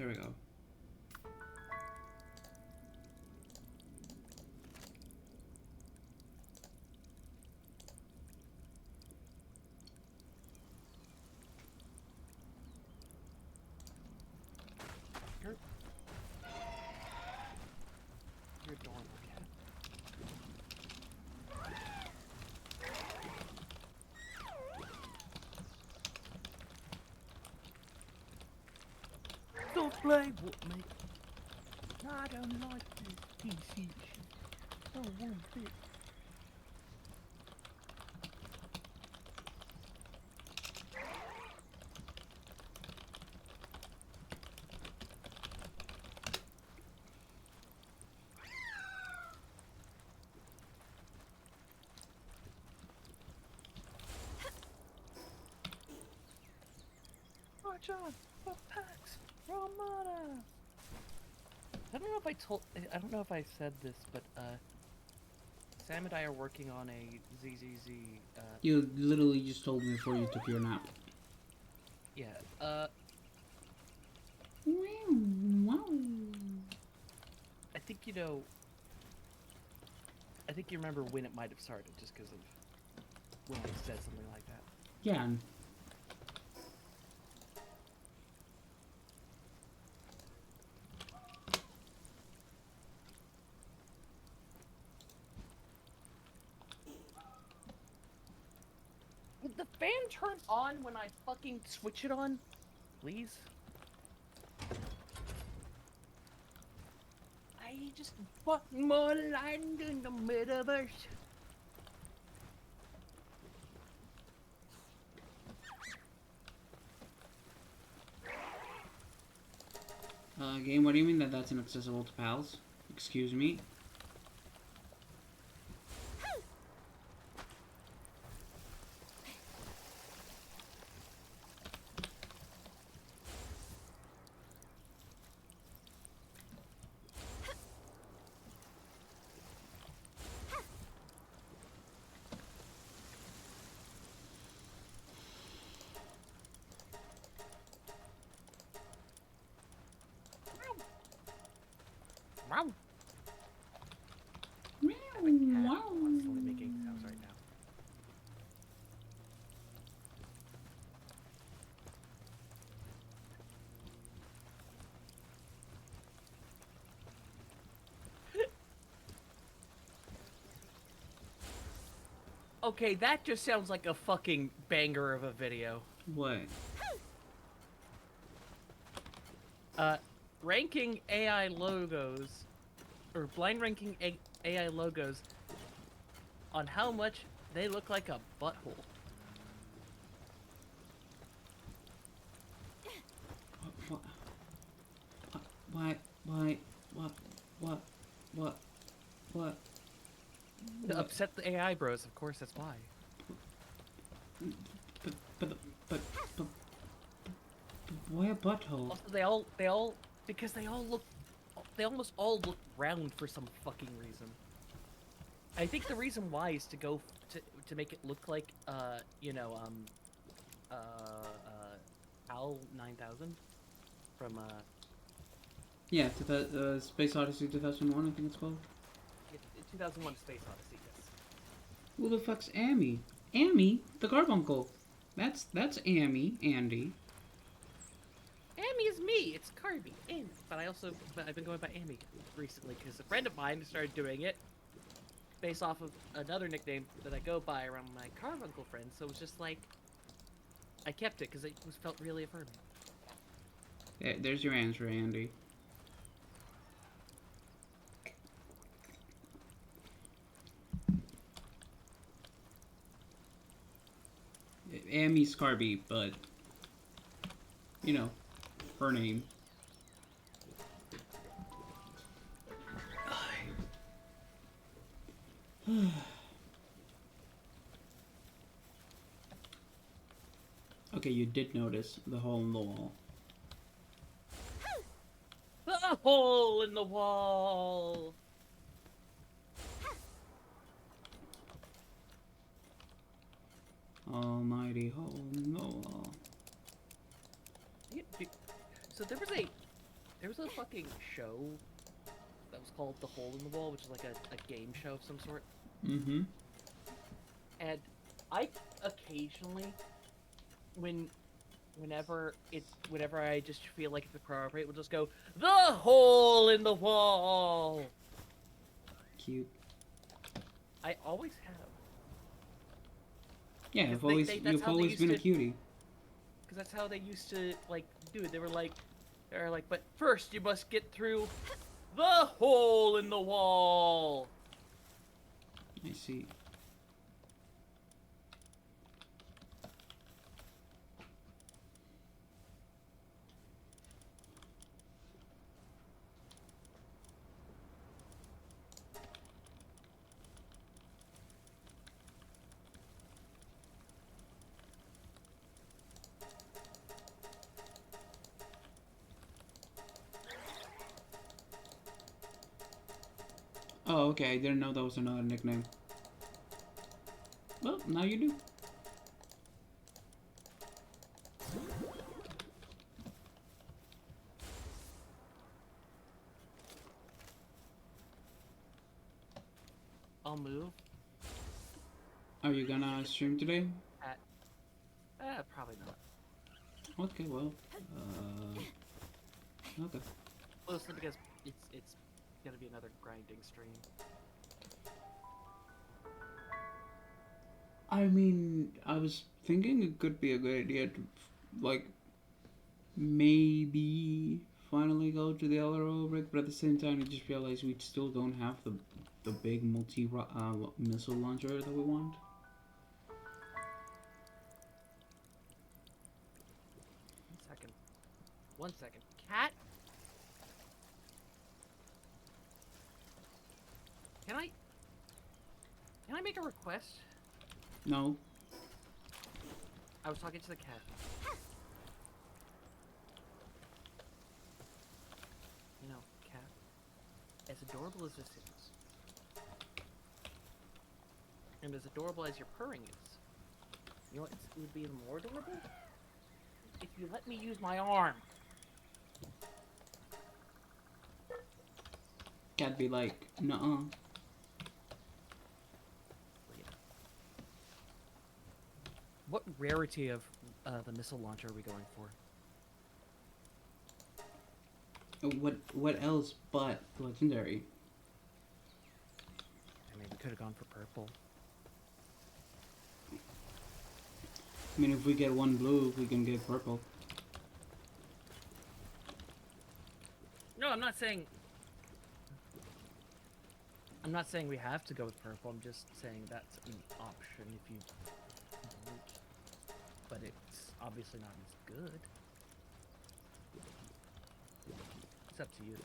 There we go. You're adorable, cat. Don't play with me. I don't like this PC shit. I want it. March on for Pax Romana. I don't know if I don't know if I said this, but Sam and I are working on a ZZZ. You literally just told me before you took your nap. Yeah. Wow. I think you know. I think you remember when it might have started, just because of when I said something like that. Yeah. Would the fan turn on when I fucking switch it on? Please? I just want more land in the metaverse. Game, what do you mean that that's inaccessible to pals? Excuse me? Wow. Wow. Constantly making sounds right now. Okay, that just sounds like a fucking banger of a video. What? Ranking AI logos, or blind ranking AI logos on how much they look like a butthole. What? Why? What? To upset the AI bros, of course, that's why. But, why a butthole? Also, because they almost all look round for some fucking reason. I think the reason why is to go to make it look like HAL 9000 from Yeah, to the Space Odyssey 2001, I think it's called. 2001: Space Odyssey. Yes. Who the fuck's Ammy? Ammy, the Garfunkel. That's Ammy, Andy. Ammy is me. It's Carby. Ammy. But I've been going by Ammy recently because a friend of mine started doing it based off of another nickname that I go by around my Carbuncle friends. So it was just like I kept it because it felt really affirming. There's your answer, Andy. Ammy Scarby, but you know, her name. Okay, you did notice the hole in the wall. A hole in the wall. Almighty hole in the wall. So there was a there was a fucking show that was called The Hole in the Wall, which is like a game show of some sort. Mm-hmm. And I occasionally, when whenever I just feel like it's appropriate, will just go the hole in the wall. Cute. I always have. Yeah, Because that's you've how they always used been a to. cutie. Because that's how they used to like do it. They're like, but first you must get through the hole in the wall. I see. Oh, okay. I didn't know that was another nickname. Well, now you do. I'll move. Are you gonna stream today? At probably not. Okay, well, okay. Mostly because it's gonna be another grinding stream. I mean, I was thinking it could be a good idea to, like, maybe finally go to the LRO rig, but at the same time, I just realized we still don't have the big missile launcher that we want. One second. Cat? Can I make a request? No. I was talking to the cat. You know, cat, as adorable as this is, and as adorable as your purring is, you know what, it would be even more adorable? If you let me use my arm. Cat be like, nuh-uh. What rarity of the missile launcher are we going for? What else but legendary? I mean, we could have gone for purple. I mean, if we get one blue, we can get purple. No, I'm not saying we have to go with purple. I'm just saying that's an option if you want. But it's obviously not as good. It's up to you.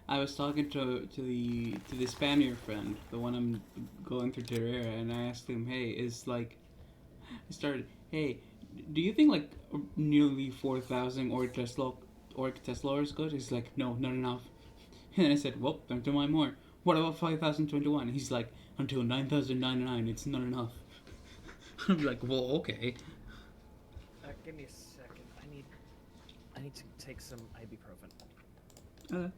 I was talking to the Spaniard friend, the one I'm going through Terraria, and I asked him, "Hey, I started, hey, do you think like nearly 4,000 or just Orc Tesla is good? He's like, no, not enough. And I said, well, don't do more. What about 5021? He's like, until 9099, it's not enough. I'm like, well, okay. Give me a second. I need to take some ibuprofen. Uh,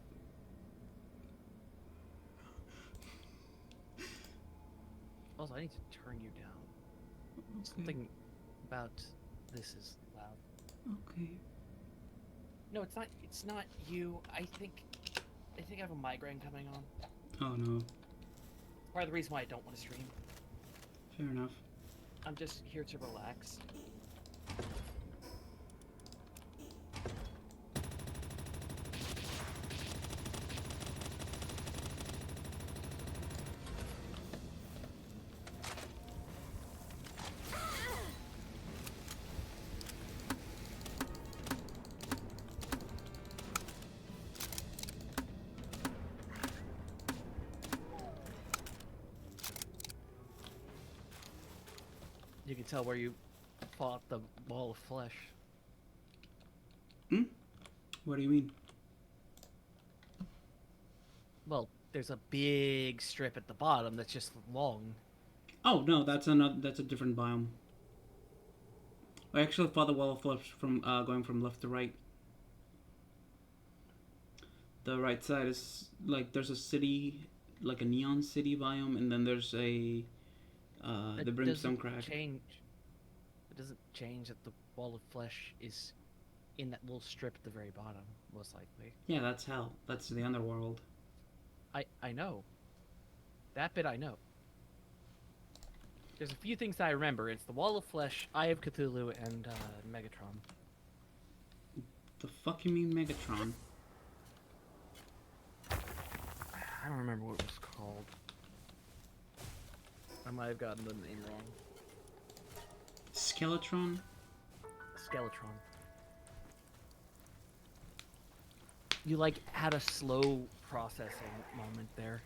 Also, I need to turn you down. okay. Something about this is loud. Okay. No, it's not. It's not you. I think I have a migraine coming on. Oh no. Part of the reason why I don't want to stream. Fair enough. I'm just here to relax. You can tell where you fought the ball of flesh. Hmm? What do you mean? Well, there's a big strip at the bottom that's just long. Oh no, that's a different biome. I actually fought the wall of flesh from going from left to right. The right side is like there's a city, like a neon city biome, and then there's a the brimstone crack. It doesn't change that the wall of flesh is in that little strip at the very bottom, most likely. Yeah, that's hell. That's the underworld. I know. That bit I know. There's a few things that I remember. It's the wall of flesh, Eye of Cthulhu, and Megatron. The fuck you mean Megatron? I don't remember what it was called. I might have gotten the name wrong. Skeletron? Skeletron. You like had a slow processing moment there.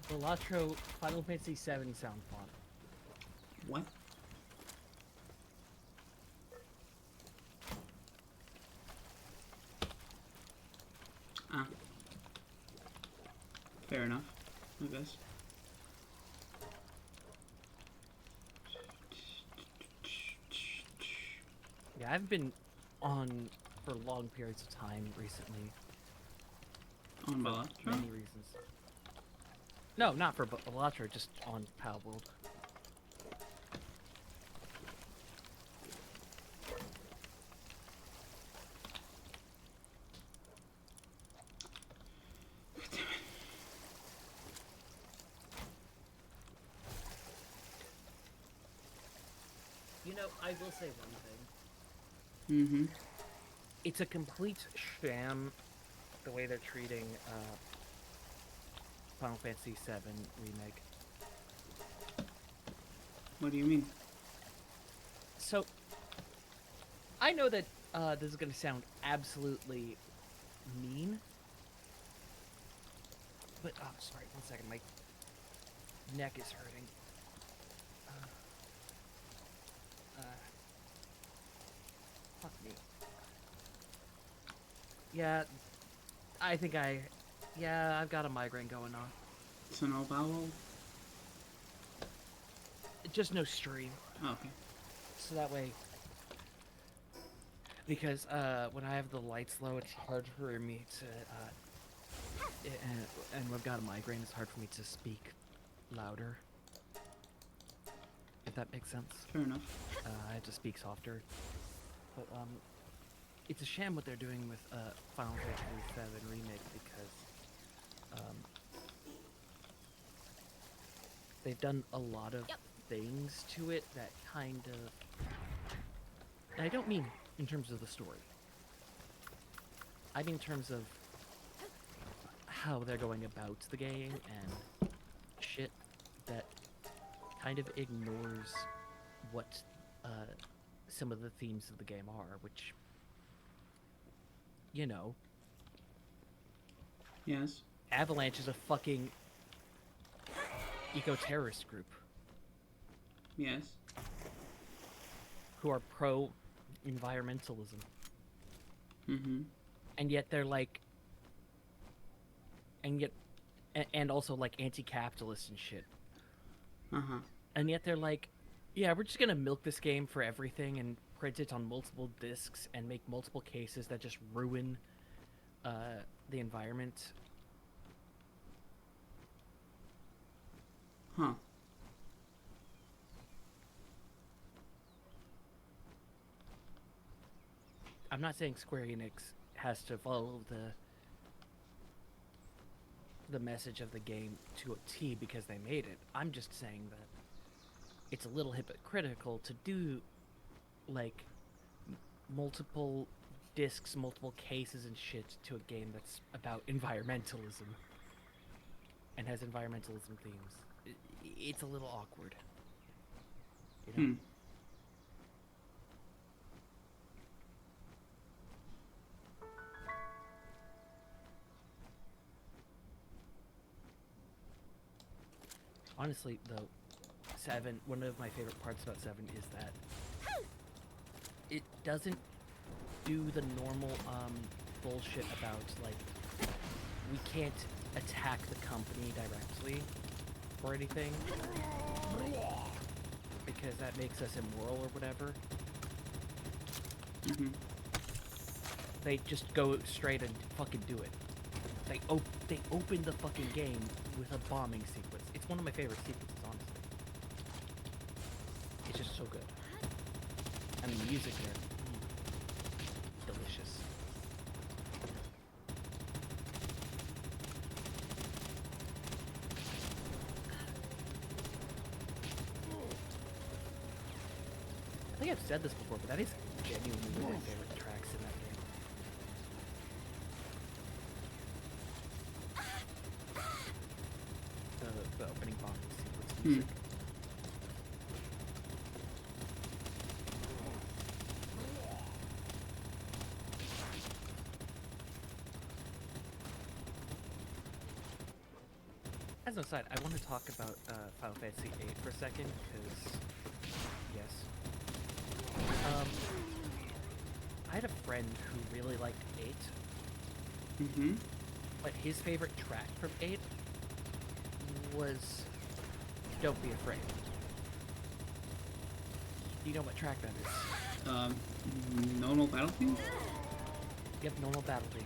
Velatro Final Fantasy VII sound font. What? Ah. Fair enough, I guess. Yeah, I've been on for long periods of time recently. On For Balatro? many reasons. No, not for Velatro, just on Palworld. You know, I will say one thing. Mm-hmm. It's a complete sham the way they're treating Final Fantasy VII Remake. What do you mean? So, I know that this is going to sound absolutely mean, but, oh, sorry, one second, my neck is hurting. Fuck me. Yeah, yeah, I've got a migraine going on. So no Powell? Just no stream. Oh, okay. So that way, because when I have the lights low, it's hard for me to, and when I've got a migraine, it's hard for me to speak louder. If that makes sense. Fair enough. I have to speak softer. But it's a sham what they're doing with Final Fantasy VII Remake because they've done a lot of things to it that kind of, and I don't mean in terms of the story. I mean in terms of how they're going about the game and shit that kind of ignores what some of the themes of the game are, which, you know, Yes. Avalanche is a fucking eco-terrorist group Yes. who are pro-environmentalism. Mm-hmm. And yet they're like, and also like anti-capitalist and shit. Uh-huh. And yet they're like, yeah, we're just gonna milk this game for everything and print it on multiple discs and make multiple cases that just ruin the environment. Huh. I'm not saying Square Enix has to follow the message of the game to a T because they made it. I'm just saying that it's a little hypocritical to do like multiple discs, multiple cases and shit to a game that's about environmentalism and has environmentalism themes. It's a little awkward. You know? Honestly, though, 7, one of my favorite parts about 7 is that it doesn't do the normal bullshit about, like, we can't attack the company directly or anything because that makes us immoral or whatever. Mm-hmm. They just go straight and fucking do it. They open the fucking game with a bombing sequence. It's one of my favorite sequences, honestly. It's just so good. And the music there, delicious. I think I've said this before, but that is genuinely one of my favorite tracks in that game. The opening bombing sequence music. As an aside, I want to talk about Final Fantasy VIII for a second, because, yes. I had a friend who really liked 8. Mm-hmm. But his favorite track from 8 was Don't Be Afraid. Do you know what track that is? Normal Battlefield? Yep, Normal Battlefield.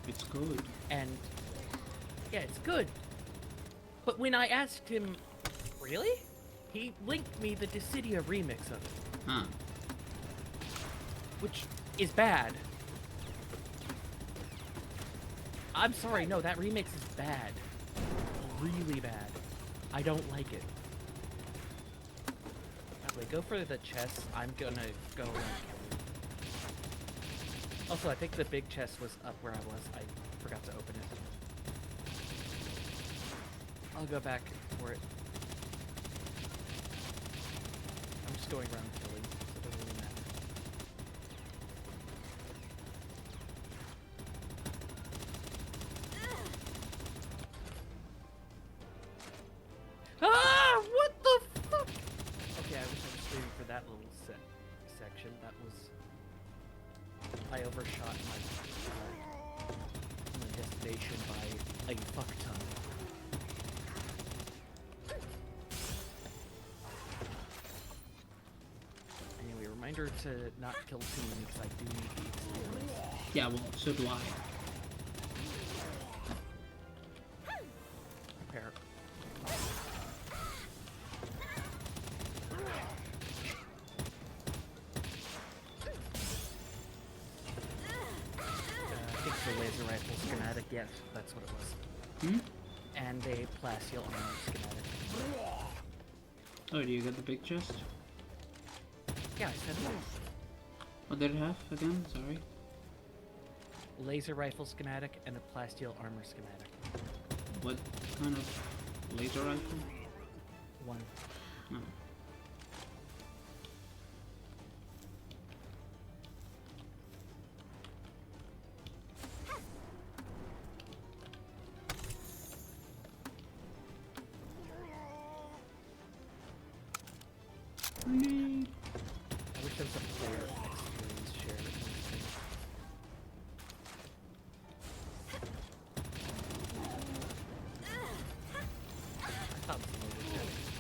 It's good. And, yeah, it's good. But when I asked him, really? He linked me the Dissidia remix of it. Huh. Which is bad. I'm sorry, no, that remix is bad. Really bad. I don't like it. Wait, go for the chest. I'm gonna go and kill him. Also, I think the big chest was up where I was. I forgot to open it. I'll go back for it. I'm just going around killing, so it doesn't really matter. Ah! What the fuck? Okay, I wish I was shooting for that little section. That was... I overshot my destination by a fuck ton. Anyway, reminder to not kill too many because I do need the experience. Yeah, well, so do I. Prepare. laser rifle schematic. Yes, that's what it was. Hmm? And a plastial armor schematic. Oh, do you get the big chest? Yeah, I said What did it have again? Sorry. laser rifle schematic and a plastial armor schematic. What kind of laser rifle? One. Oh. Grenade. I wish there was a player experience share. I thought it was a laser gun.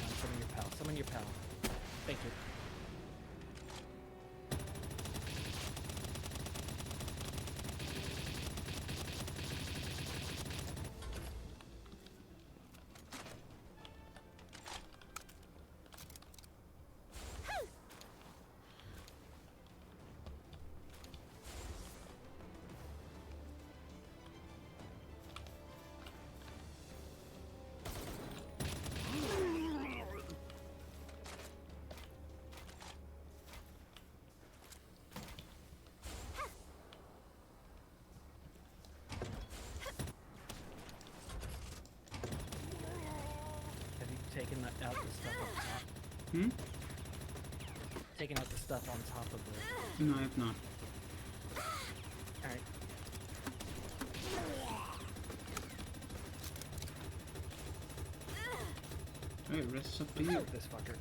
Come on, summon your pal. Summon your pal. Thank you. Have you taken out the stuff on top? Hmm? Taken out the stuff on top of the... No, I have not. Alright. Alright, rest up to Let's you. shoot this fucker.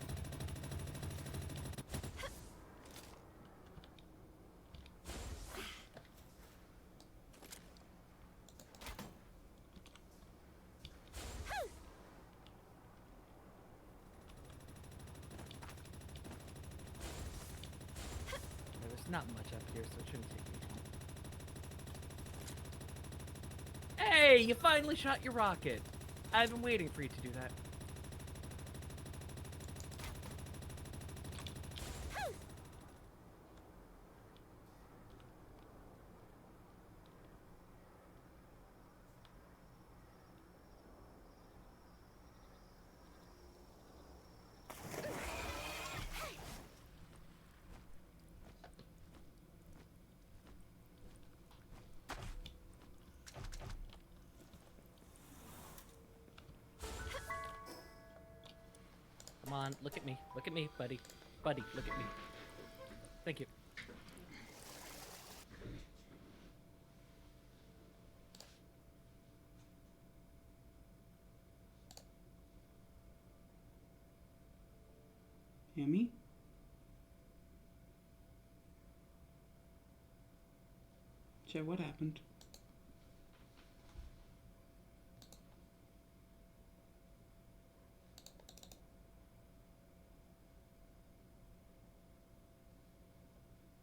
There's not much up here, so it shouldn't take me long. Hey, you finally shot your rocket. I've been waiting for you to do that. Come on, look at me. Look at me, buddy. Buddy, look at me. Thank you. Ammy? Chat, what happened?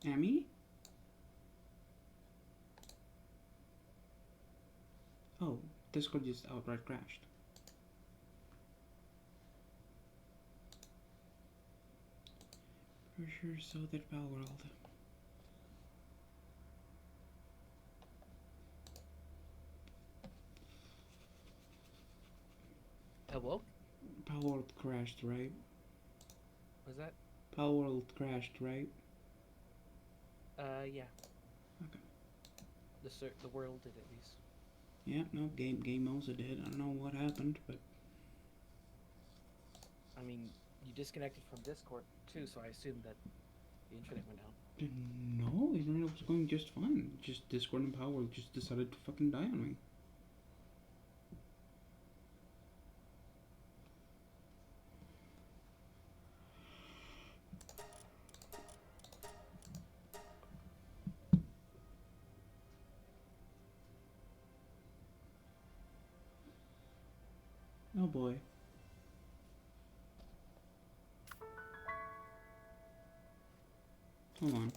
Ammy? Oh, Discord just outright crashed. For sure, so did Palworld. Hello? Palworld crashed, right? Was that? Palworld crashed, right? Yeah. Okay. The world did at least. Yeah, no, game also did. I don't know what happened, but I mean, you disconnected from Discord too, so I assumed that the internet went down. no, internet was going just fine. Just Discord and Palworld just decided to fucking die on me. Oh boy. Hold on.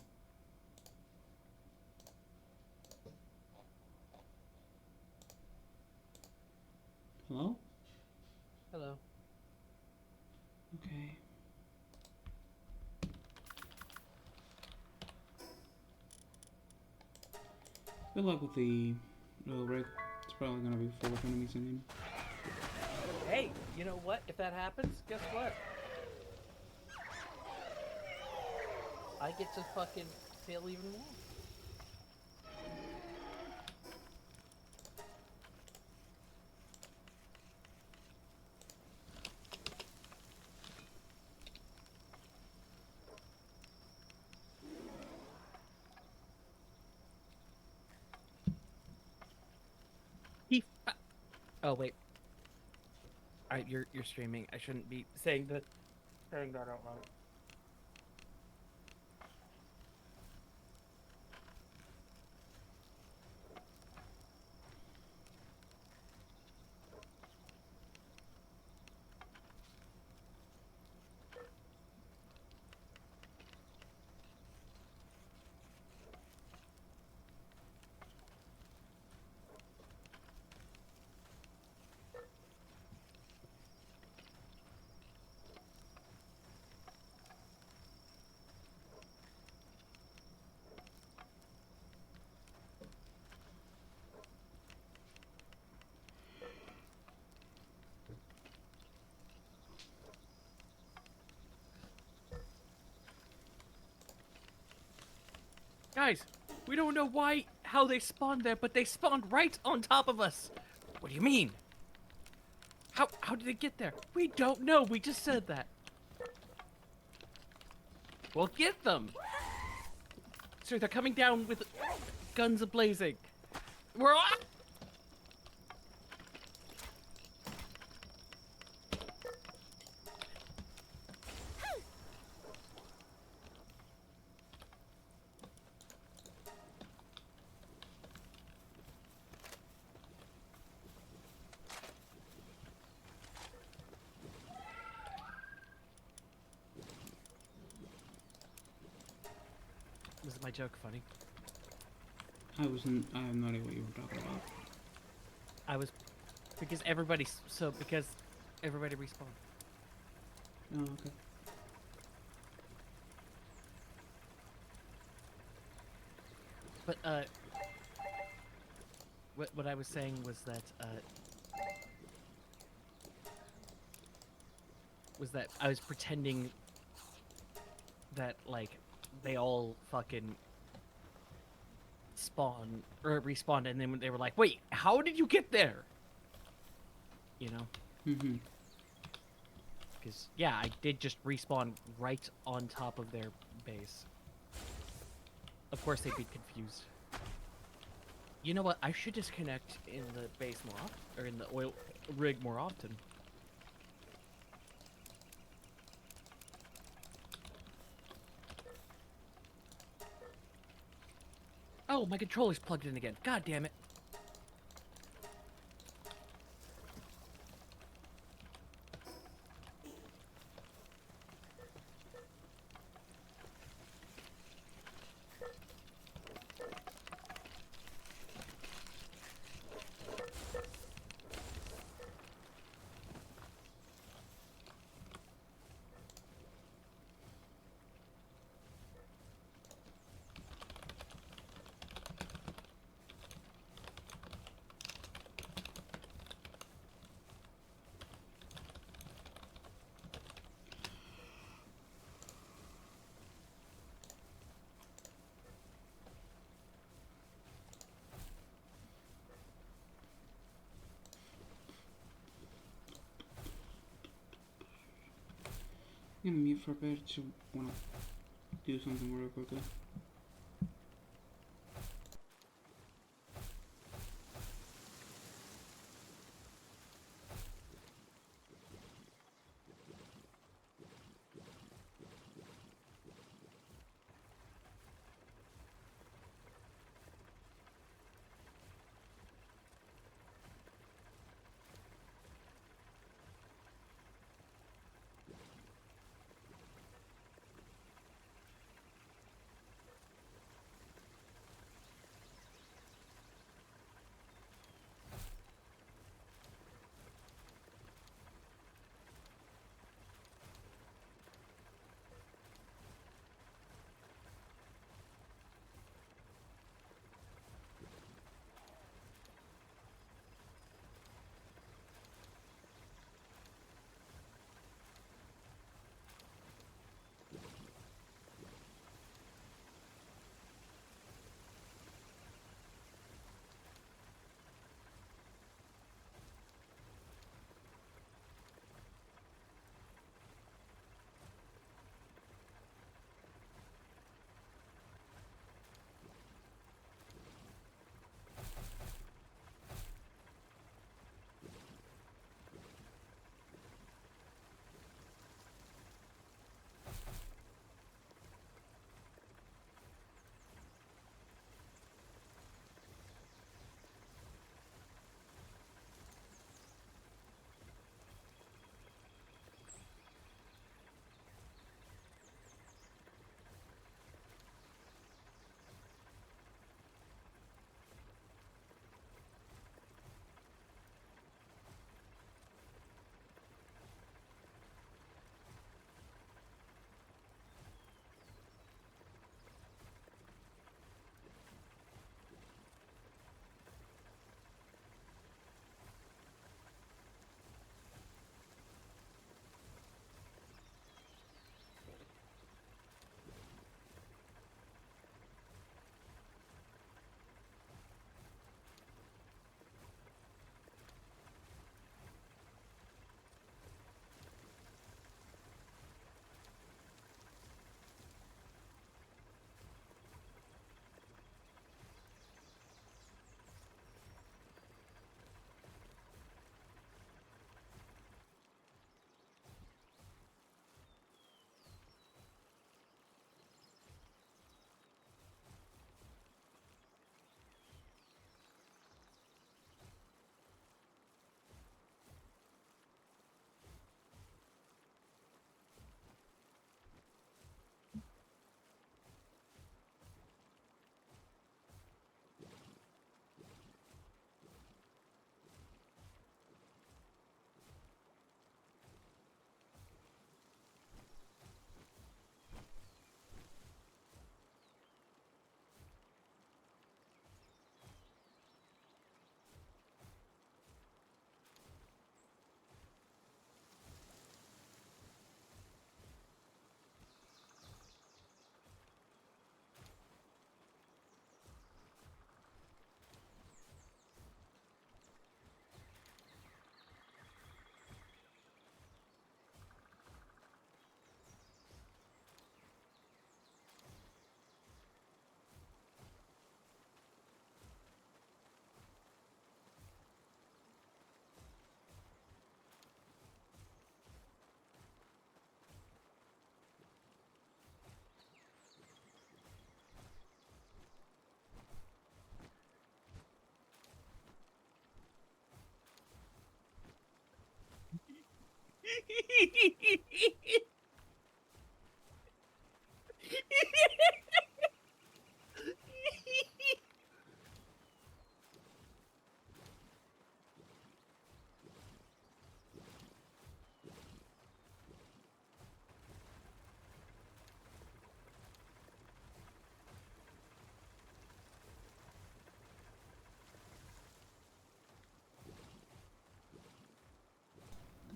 Hello? Hello. Okay. Good luck with the little rig. It's probably gonna be full of enemies in him. Hey, you know what? If that happens, guess what? I get to fucking fail even more. He. Oh wait. Alright, you're streaming. I shouldn't be saying that out loud. Guys, we don't know how they spawned there, but they spawned right on top of us. What do you mean? How did it get there? We don't know. We just said that. Well, get them. Sir, they're coming down with guns ablazing. We're on. Was my joke funny? I have no idea what you were talking about. I was because everybody respawned. Oh, okay. But what I was saying was that I was pretending that like they all fucking spawn or respawned, and then they were like, "Wait, how did you get there?" You know? Mm-hmm. Because yeah, I did just respawn right on top of their base. Of course, they'd be confused. You know what? I should disconnect in the base more often, or in the oil rig more often. Oh, my controller's plugged in again. God damn it. I'm gonna mute for a bit. Just wanna do something real quickly.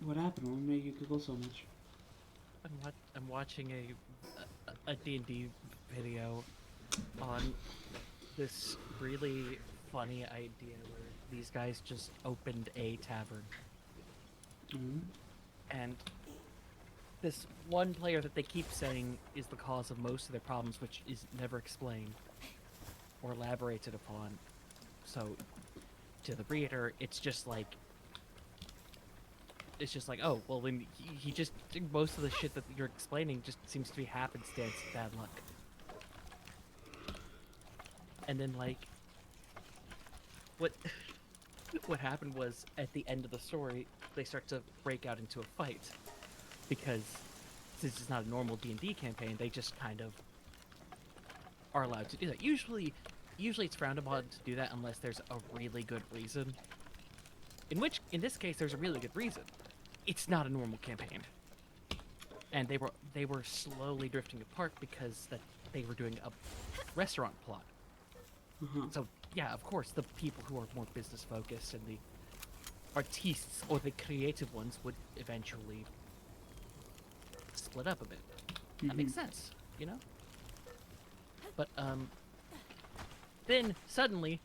What happened? What made you giggle so much? I'm watching a D&D video on this really funny idea where these guys just opened a tavern, Mm-hmm. and this one player that they keep saying is the cause of most of their problems, which is never explained or elaborated upon. So to the reader, it's just like, oh, well, then he just, most of the shit that you're explaining just seems to be happenstance, bad luck. And then, like, what what happened was, at the end of the story, they start to break out into a fight, because since it's not a normal D&D campaign, they just kind of are allowed to do that. Usually it's frowned upon to do that unless there's a really good reason. In this case, there's a really good reason. It's not a normal campaign, and they were slowly drifting apart because they were doing a restaurant plot. Uh-huh. So yeah, of course, the people who are more business focused and the artistes or the creative ones would eventually split up a bit. That makes sense, you know? But then suddenly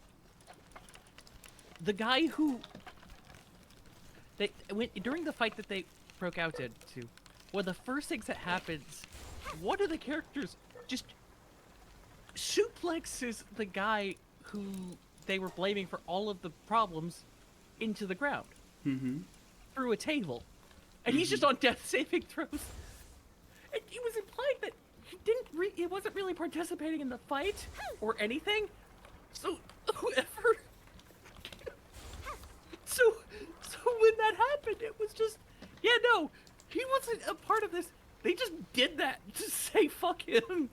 the guy who during the fight that they broke out into, one of the first things that happens, one of the characters just suplexes the guy who they were blaming for all of the problems into the ground through a table, and he's just on death saving throws. And he was implying that he wasn't really participating in the fight or anything. So whoever, so when that happened, it was just, yeah, no, he wasn't a part of this. They just did that to say fuck him.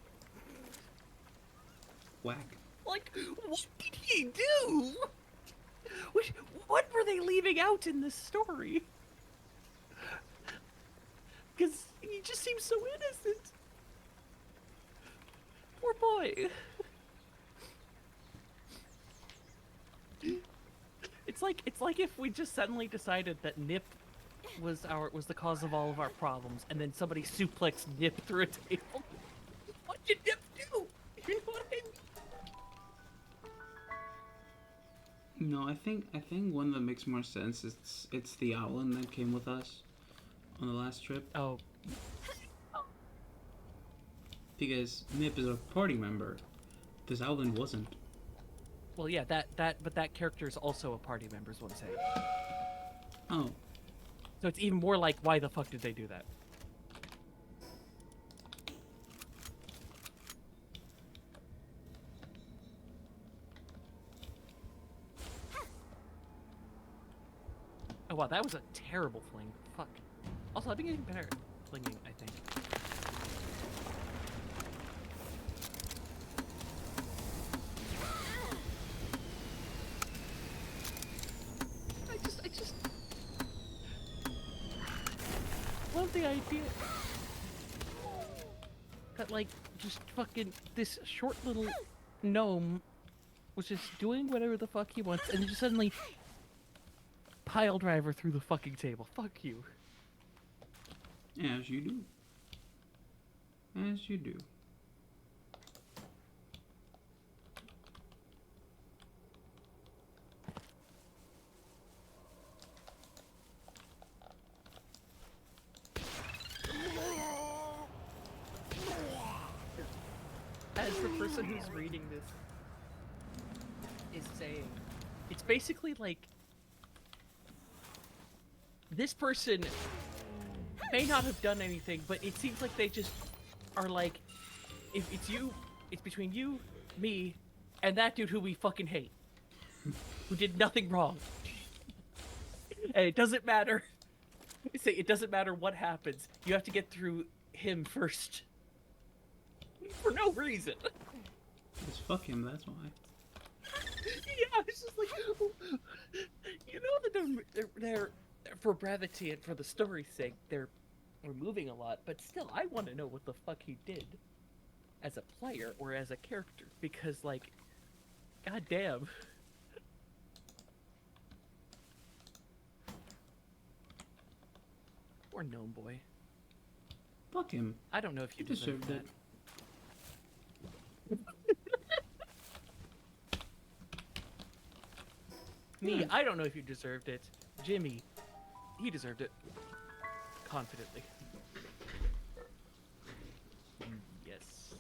Whack. Like, what did he do? What were they leaving out in this story? Because he just seems so innocent. Poor boy. It's like if we just suddenly decided that Nip was the cause of all of our problems, and then somebody suplexed Nip through a table. What did Nip do? You know what I mean? No, I think one that makes more sense is it's the Owlin that came with us on the last trip. Oh. Because Nip is a party member. This Owlin wasn't. Well, yeah, but that character is also a party member, is what I'm saying. Oh. So it's even more like, why the fuck did they do that? Oh wow, that was a terrible fling. Fuck. Also, I've been getting better at flinging, I think. I just love the idea that, like, just fucking this short little gnome was just doing whatever the fuck he wants, and then just suddenly pile driver through the fucking table. Fuck you. As you do. As you do. As the person who's reading this is saying, it's basically like this person may not have done anything, but it seems like they just are like, if it's you, it's between you, me, and that dude who we fucking hate, who did nothing wrong. And it doesn't matter. I say it doesn't matter what happens. You have to get through him first. For no reason. Just fuck him, that's why. Yeah, it's just like, you know that they're for brevity and for the story's sake, they're removing a lot, but still, I want to know what the fuck he did as a player or as a character, because, like, goddamn. Poor gnome boy. Fuck him. I don't know if you He deserve deserved that. it. Me, Yeah. I don't know if you deserved it. Jimmy, he deserved it. Confidently. Yes.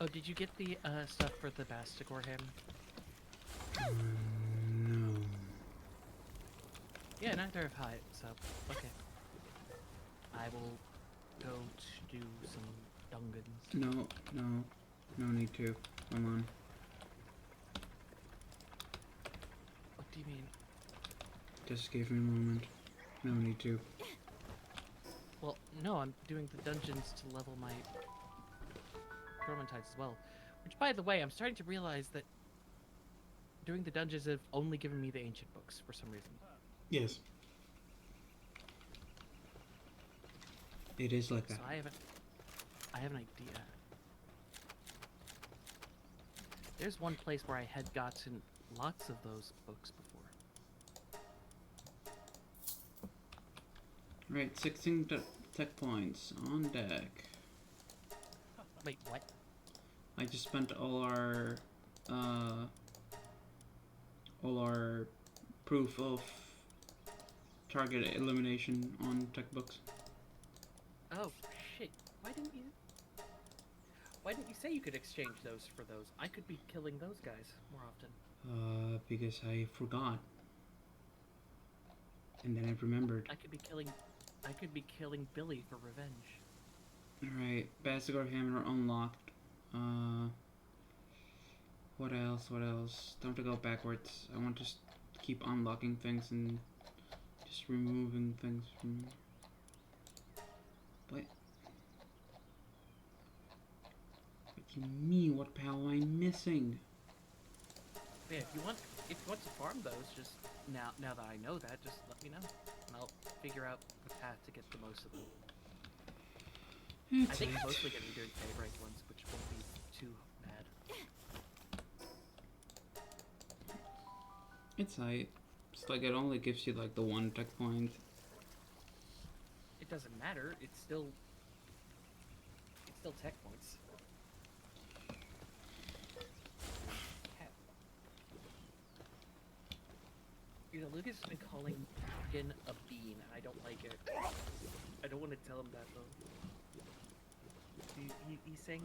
Oh, did you get the stuff for the Bastigor ham? No. Yeah, neither have I, so, okay. I will go to do some dungans. No, no. No need to. Hold on. What do you mean? Just give me a moment. No need to. Well, no, I'm doing the dungeons to level my Dormantides as well. Which, by the way, I'm starting to realize that doing the dungeons have only given me the ancient books for some reason. Yes. It is like that. So I have an idea. There's one place where I had gotten lots of those books before. Right, 16 tech points on deck. Wait, what? I just spent all our proof of target elimination on tech books. Oh, shit. Why didn't you say you could exchange those for those? I could be killing those guys more often. Because I forgot. And then I remembered. I could be killing Billy for revenge. Alright, Bastigor Hammer unlocked. What else? What else? Don't have to go backwards. I want to just keep unlocking things and just removing things from... What? What do you mean? What pal am I missing? Yeah, if you want to farm those, just now that I know that, just let me know, and I'll figure out the path to get the most of them. I think mostly going to be doing favorite ones, which won't be too bad. It's like, it's like it only gives you like the one tech point. It doesn't matter. It's still tech points. You know, Lucas has been calling Morgan a bean, and I don't like it. I don't want to tell him that though. He's saying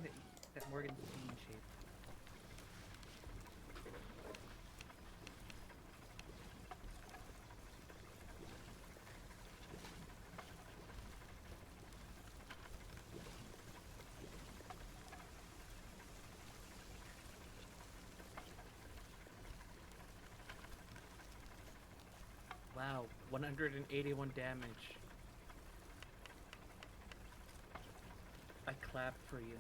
that Morgan's bean shaped. Wow, 181 damage. I clap for you.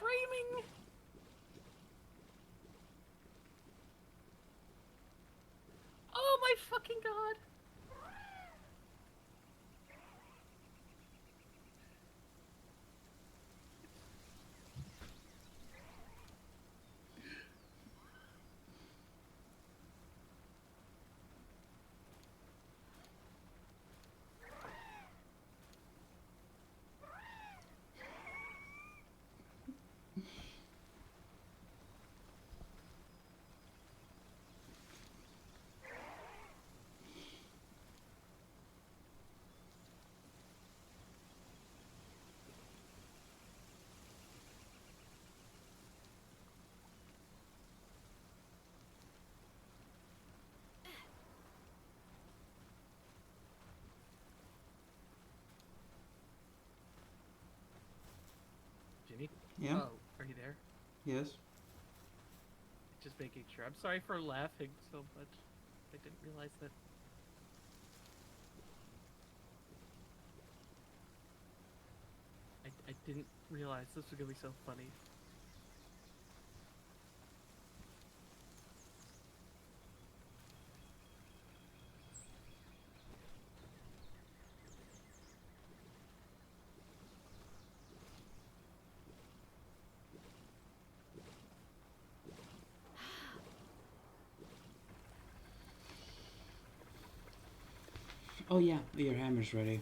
streaming. Oh my fucking god. Jimmy? Yeah? Oh, are you there? Yes? Just making sure. I'm sorry for laughing so much. I didn't realize that. I didn't realize this was gonna be so funny. Oh yeah, your hammer's ready.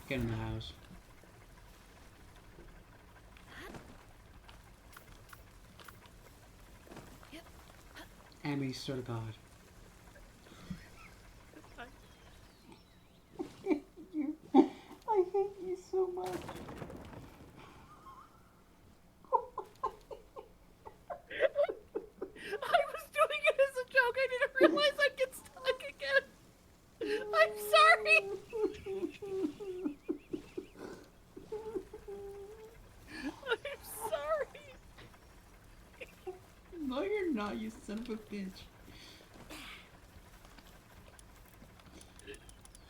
Get in the house. Ammy, swear to God. I hate you so much. I was doing it as a joke. I didn't realize I'd get stuck again. I'm sorry. I'm sorry. No, you're not, you son of a bitch.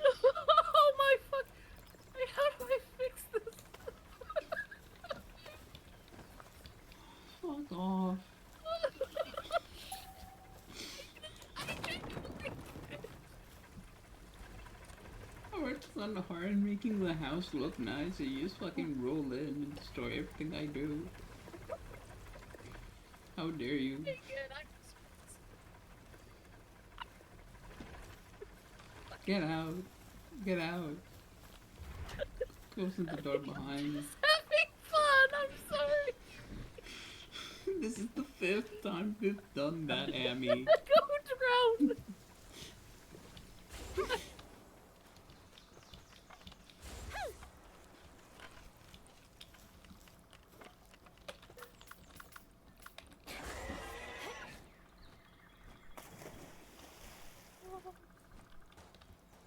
Oh my fuck. How do I fix this? Fuck off. I worked on hard making the house look nice, and you just fucking roll in and destroy everything I do. How dare you? Get out. Get out. Close the door behind you. Having fun. I'm sorry. This is the 5th time we've done that, Ammy. Go drown.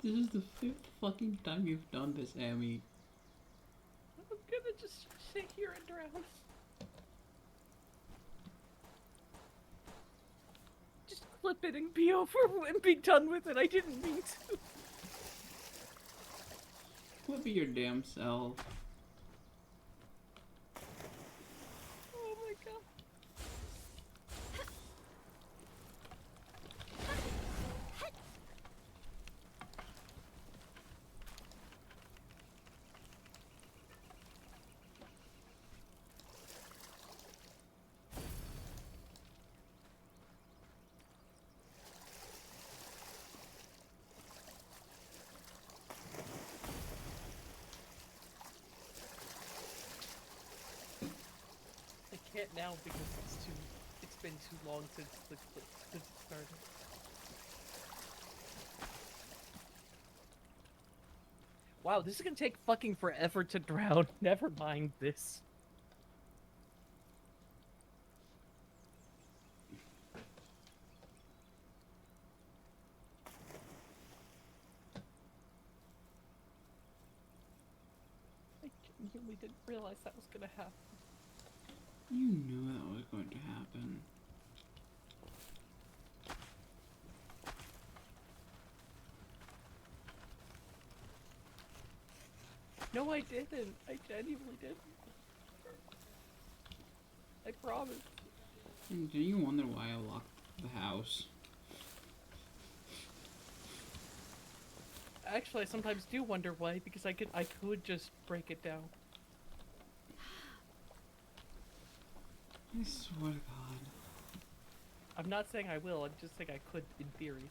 This is the 5th fucking time you've done this, Ammy. I'm gonna just sit here and drown. Just clip it and be over and be done with it. I didn't mean to. Flip your damn self. Oh my god. I can't now because it's been too long since it started. Wow, this is gonna take fucking forever to drown. Never mind this. I genuinely didn't realize that was gonna happen. You knew that was going to happen. No, I didn't. I genuinely didn't. I promise. Do you wonder why I locked the house? Actually, I sometimes do wonder why, because I could just break it down. I swear to God. I'm not saying I will, I'm just saying I could in theory.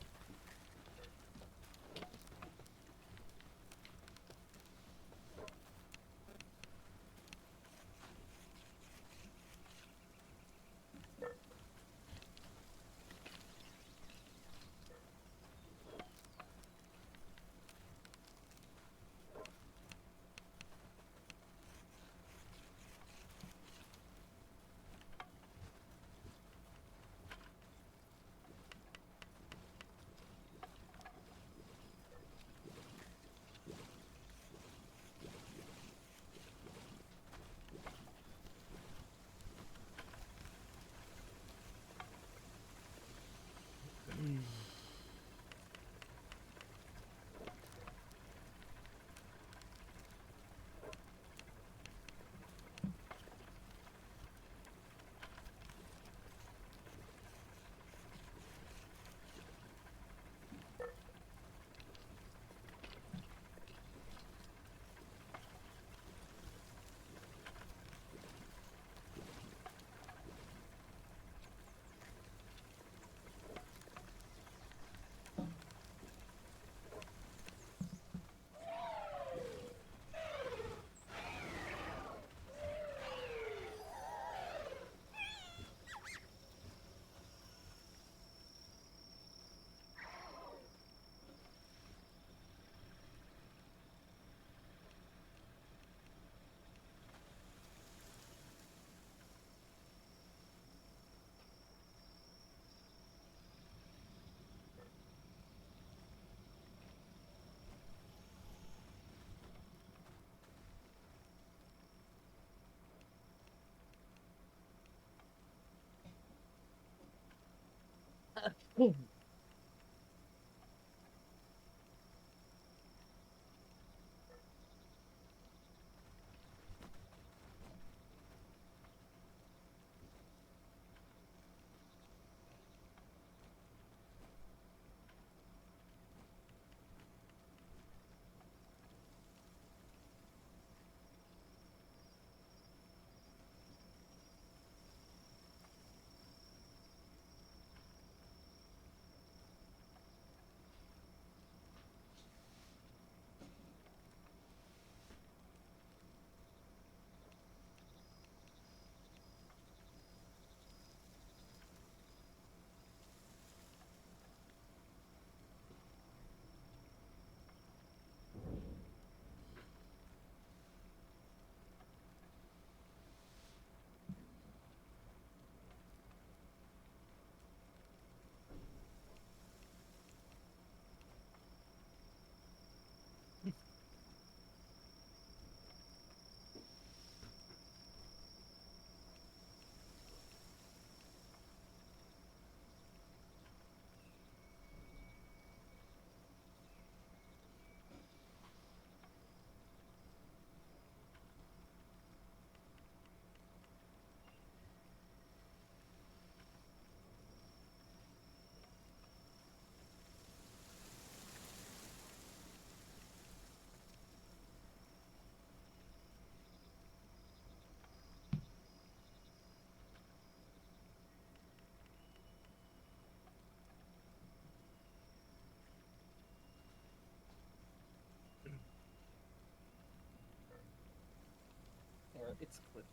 It's Cliff.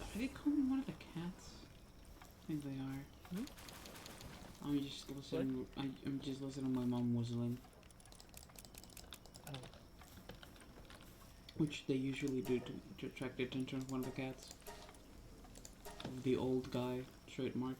Are they calling one of the cats? I think they are. Hmm? I'm just listening to my mom whistling, Oh. which they usually do to attract the attention of one of the cats. The old guy trademark.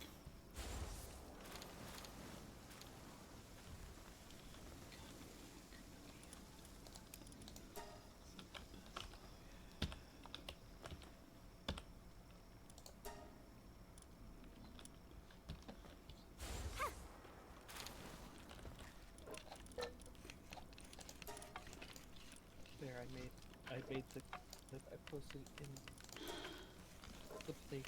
I made the I posted in the place.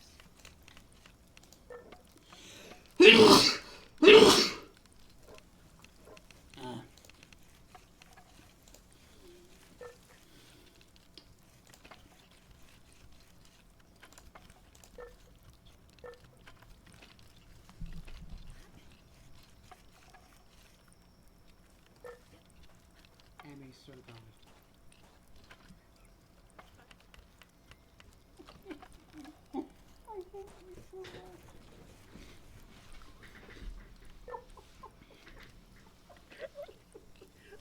Ammy, so God.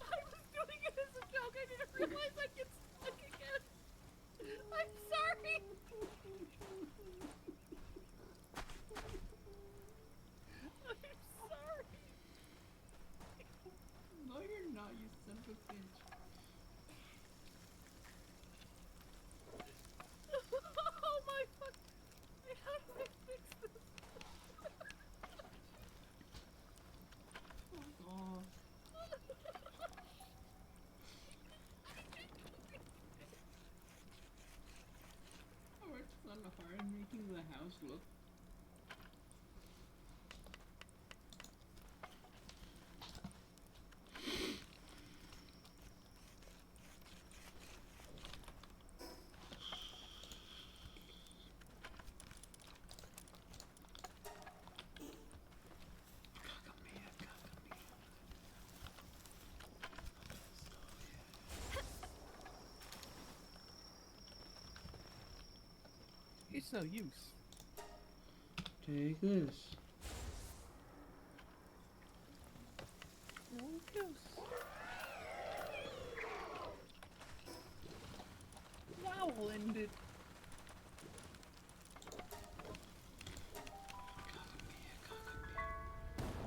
I was doing it as a joke. I didn't realize I get stuck again. I'm sorry. I'm sorry. No, you're not, you son of a bitch. Oh my fuck. How do I fix this? Oh. I worked so hard making the house look. It's no use. Take this. No use. Wow, ended.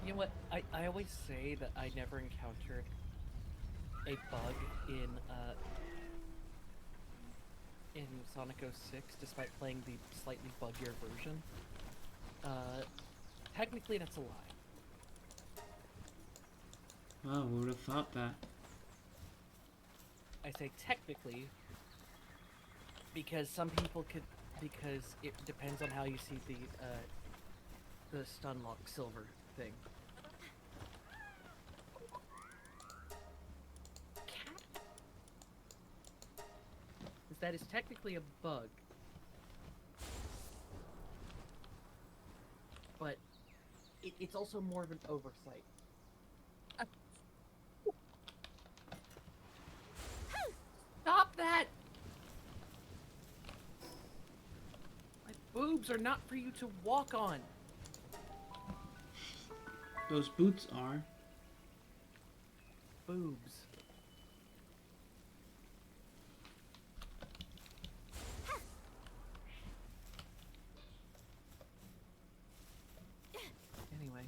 You know what? I always say that I never encountered a bug in Sonic 06, despite playing the slightly buggier version. Technically, that's a lie. Wow, who would have thought that? I say technically because because it depends on how you see the stun lock silver thing. That is technically a bug, but it's also more of an oversight. Stop that! My boobs are not for you to walk on. Those boots are. Boobs. Anyway.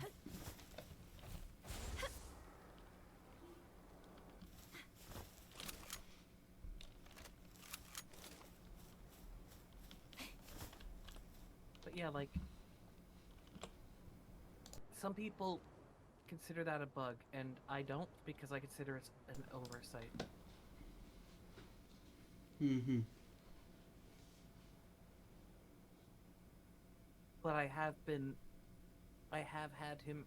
But yeah, like, some people consider that a bug, and I don't, because I consider it an oversight. Mm-hmm. But I have had him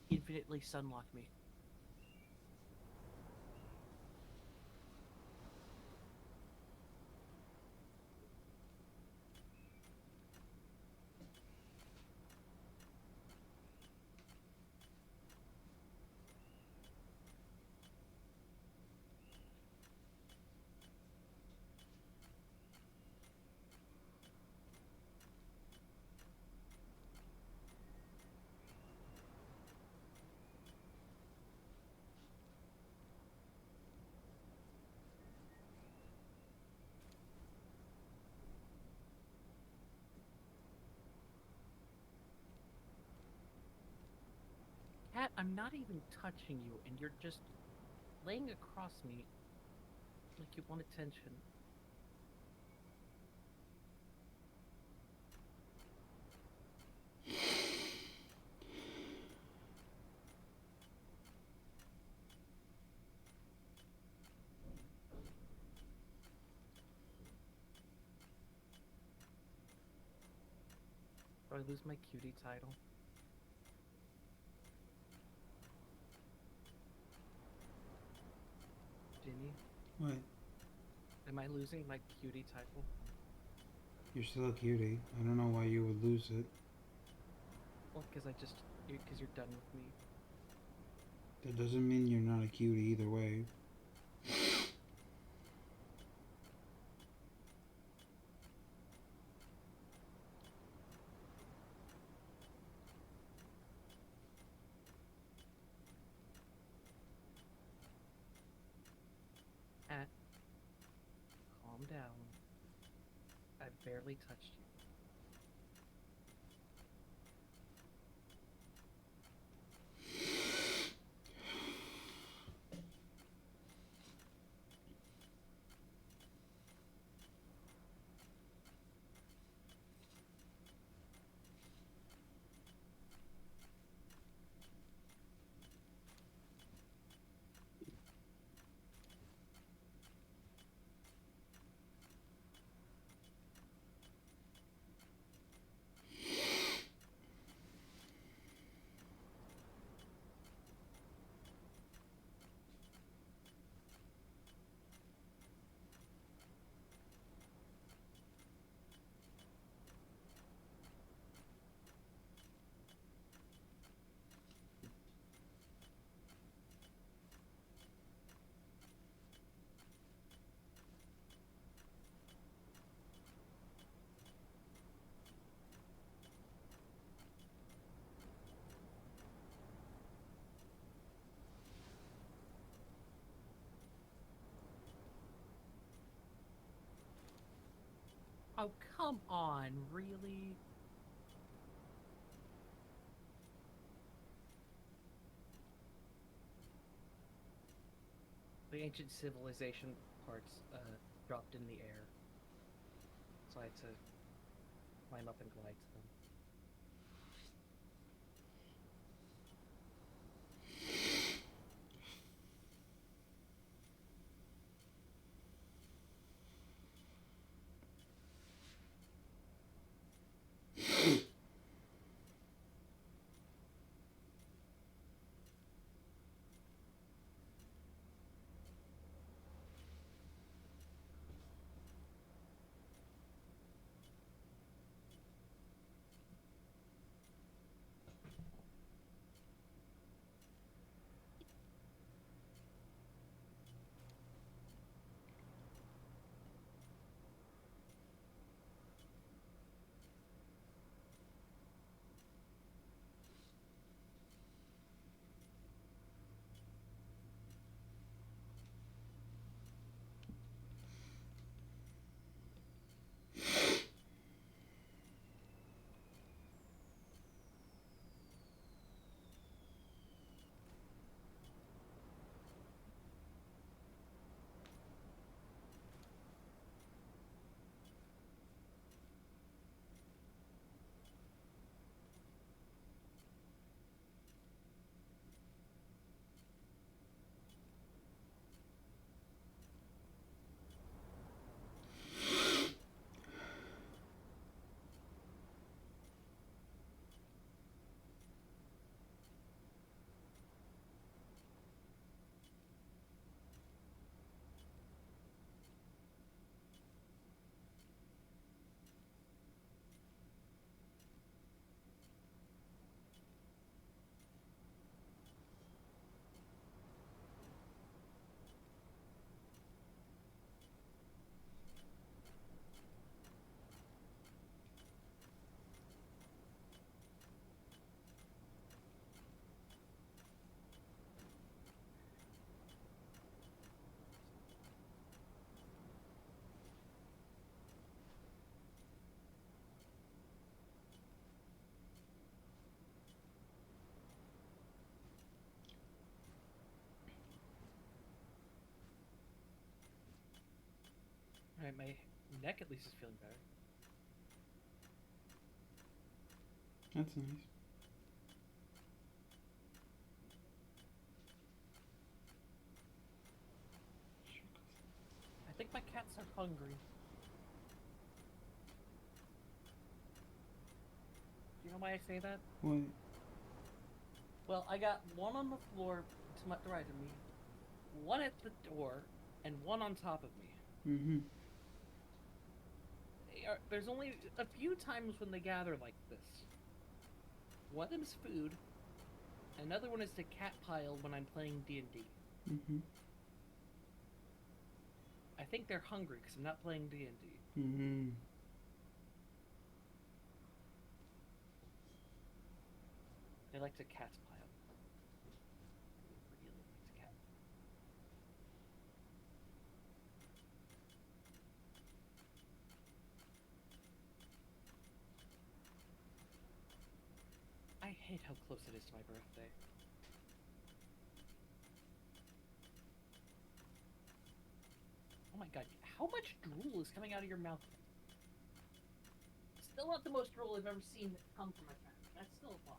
infinitely sunlock me. Cat, I'm not even touching you, and you're just laying across me like you want attention. I lose my cutie title? Jimmy, What? am I losing my cutie title? You're still a cutie. I don't know why you would lose it. Well, because you're done with me. That doesn't mean you're not a cutie either way. Cat, calm down. I barely touched you. Oh, come on, really? The ancient civilization parts dropped in the air, so I had to climb up and glide to them. Alright, my neck at least is feeling better. That's nice. I think my cats are hungry. why I say that? What? Well, I got one on the floor to the right of me, one at the door, and one on top of me. Mm-hmm. There's only a few times when they gather like this. One of them is food. Another one is the cat pile when I'm playing D&D. Mm-hmm. I think they're hungry because I'm not playing D&D. Mm-hmm. They like the cat pile. They really like the cat. I hate how close it is to my birthday. Oh my god, how much drool is coming out of your mouth? Still not the most drool I've ever seen come from a cat. That's still a lot.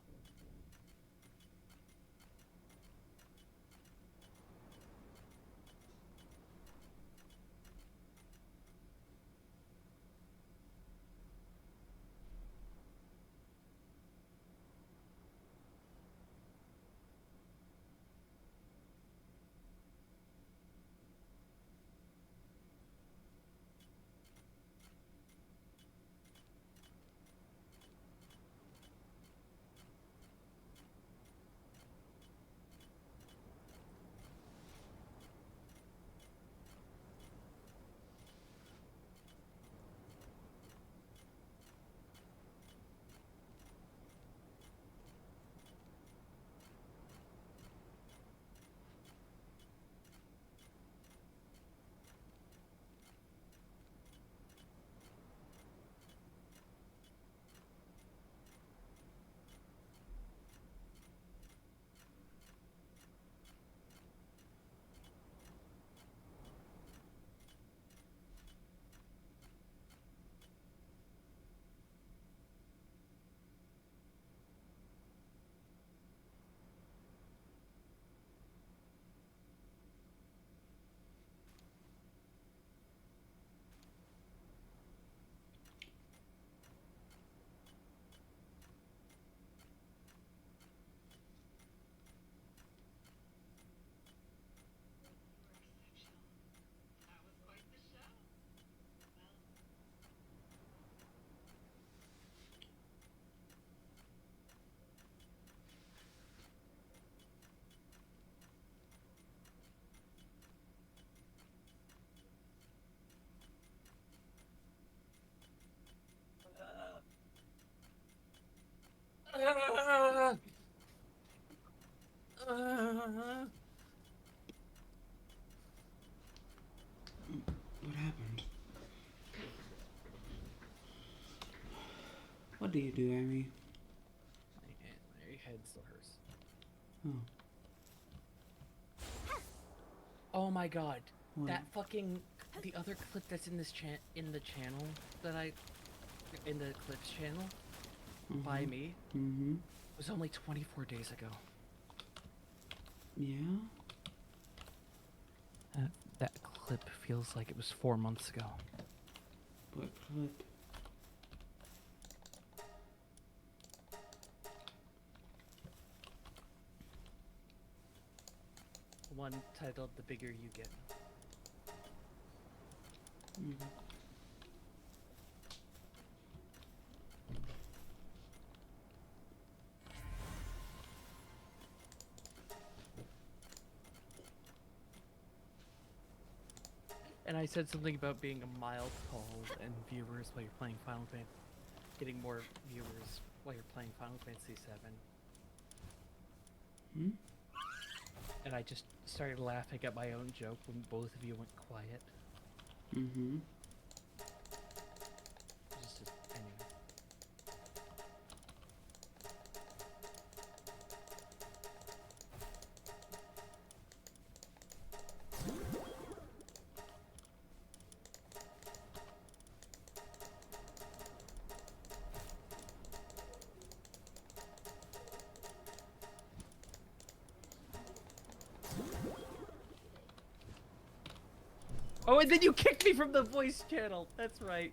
What happened? What do you do, Ammy? My head still hurts. Oh. Oh my god. What? That fucking the other clip that's in this in the channel that in the clips channel by me Mm-hmm. was only 24 days ago. Yeah? That clip feels like it was 4 months ago. What clip? One titled "The Bigger You Get." Mm-hmm. And I said something about being a mild call and viewers while you're playing Final Fantasy, getting more viewers while you're playing Final Fantasy VII. Hmm? And I just started laughing at my own joke when both of you went quiet. Mm-hmm. Anyway. Oh, and then you kicked me from the voice channel. That's right.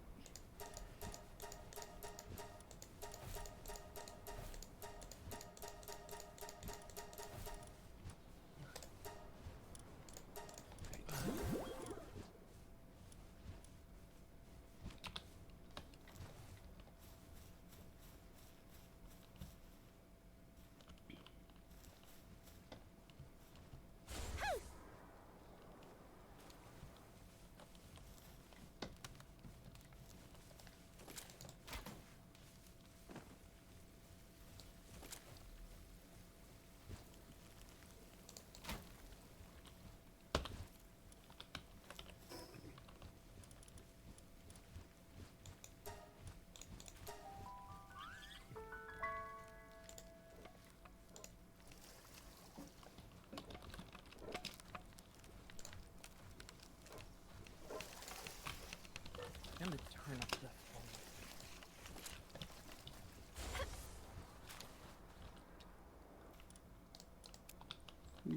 I'm gonna turn up the volume.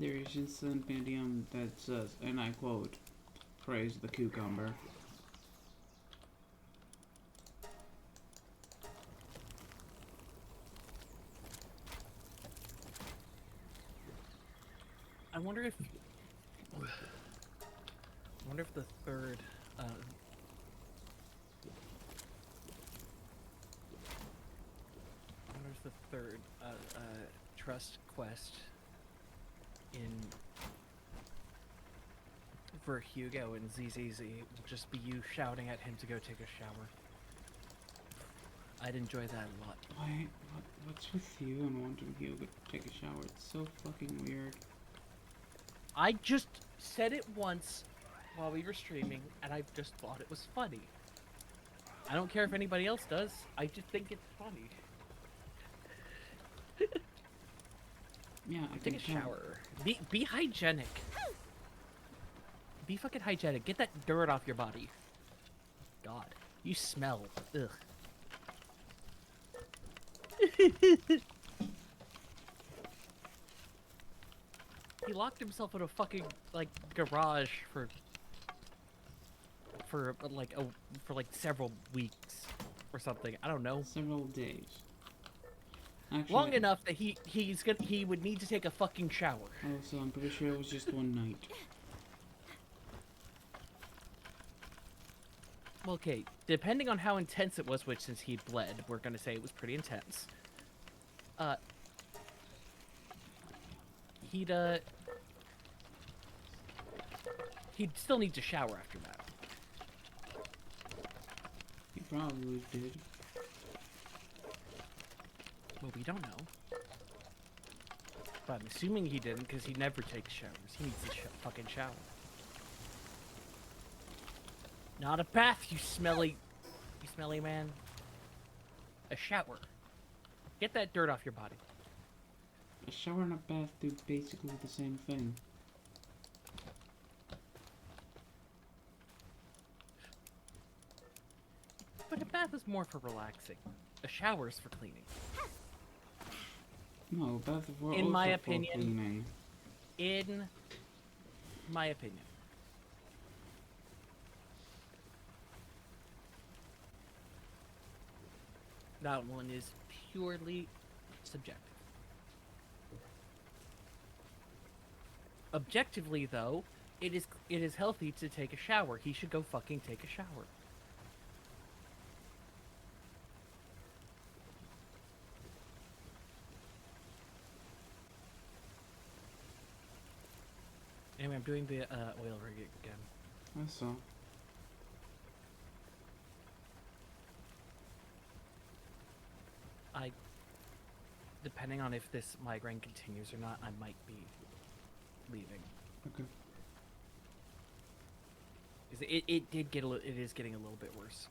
There is just an idiom that says, and I quote, praise the cucumber. I wonder if the third I wonder if the third trust quest in for Hugo and ZZZ will just be you shouting at him to go take a shower. I'd enjoy that a lot. Why? What's with you and wanting you to take a shower? It's so fucking weird. I just said it once while we were streaming, and I just thought it was funny. I don't care if anybody else does. I just think it's funny. Yeah, I Take a can tell. shower. Be hygienic. Be fucking hygienic. Get that dirt off your body. God, you smell. Ugh. He locked himself in a fucking like garage for like several weeks or something. I don't know. Several days. Actually, Long enough that he would need to take a fucking shower. Also, I'm pretty sure it was just one night. Okay, depending on how intense it was, which since he bled, we're gonna say it was pretty intense. He'd still need to shower after that. He probably did. Well, we don't know. But I'm assuming he didn't, because he never takes showers. He needs to fucking shower. Not a bath, you smelly man. A shower. Get that dirt off your body. A shower and a bath do basically the same thing. But a bath is more for relaxing. A shower is for cleaning. No, bath for In my also opinion. for cleaning. In my opinion. That one is purely subjective. Objectively, though, it is healthy to take a shower. He should go fucking take a shower. Anyway, I'm doing the oil rig again. I saw. Depending on if this migraine continues or not, I might be leaving. Okay. It is getting a little bit worse.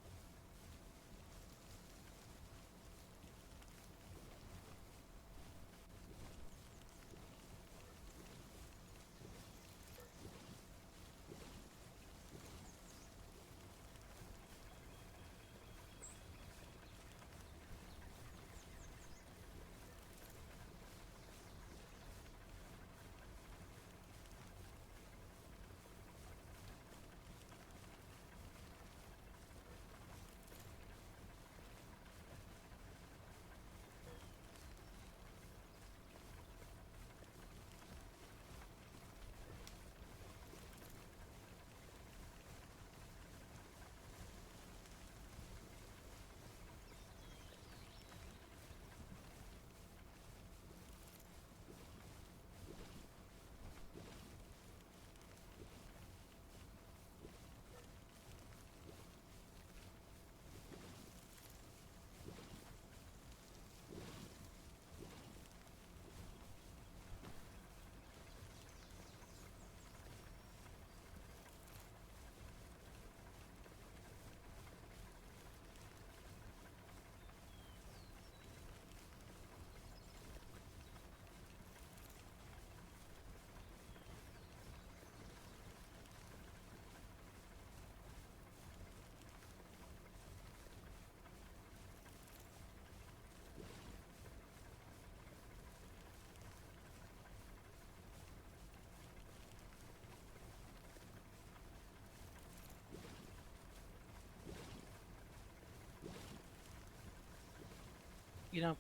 You know,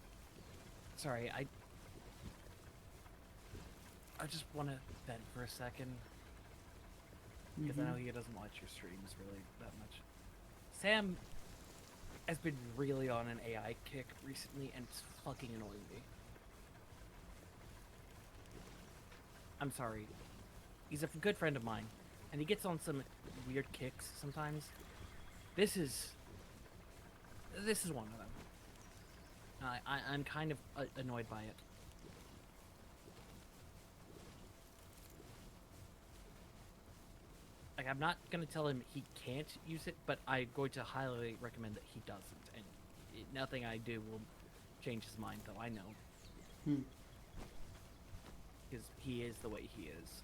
sorry, I just want to vent for a second because I know he doesn't watch your streams really that much. Sam has been really on an AI kick recently, and it's fucking annoying me. I'm sorry. He's a good friend of mine, and he gets on some weird kicks sometimes. This is one of them. I'm kind of annoyed by it. Like, I'm not gonna tell him he can't use it, but I'm going to highly recommend that he doesn't. And nothing I do will change his mind, though. I know. Because he is the way he is.